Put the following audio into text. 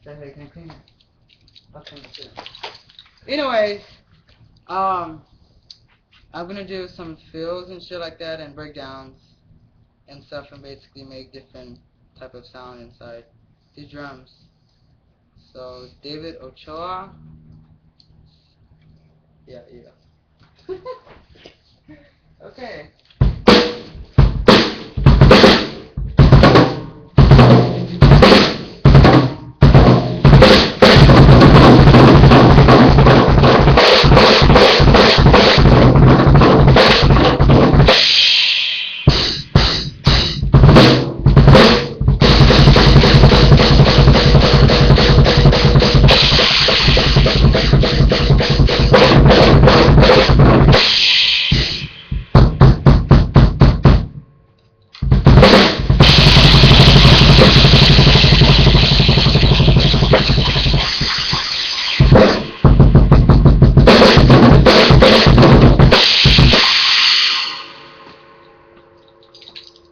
That way I can clean it. I'll clean it too. Anyways, I'm gonna do some fills and shit like that and breakdowns and stuff and basically make different type of sound inside these drums. So David Ochoa. Yeah. Okay.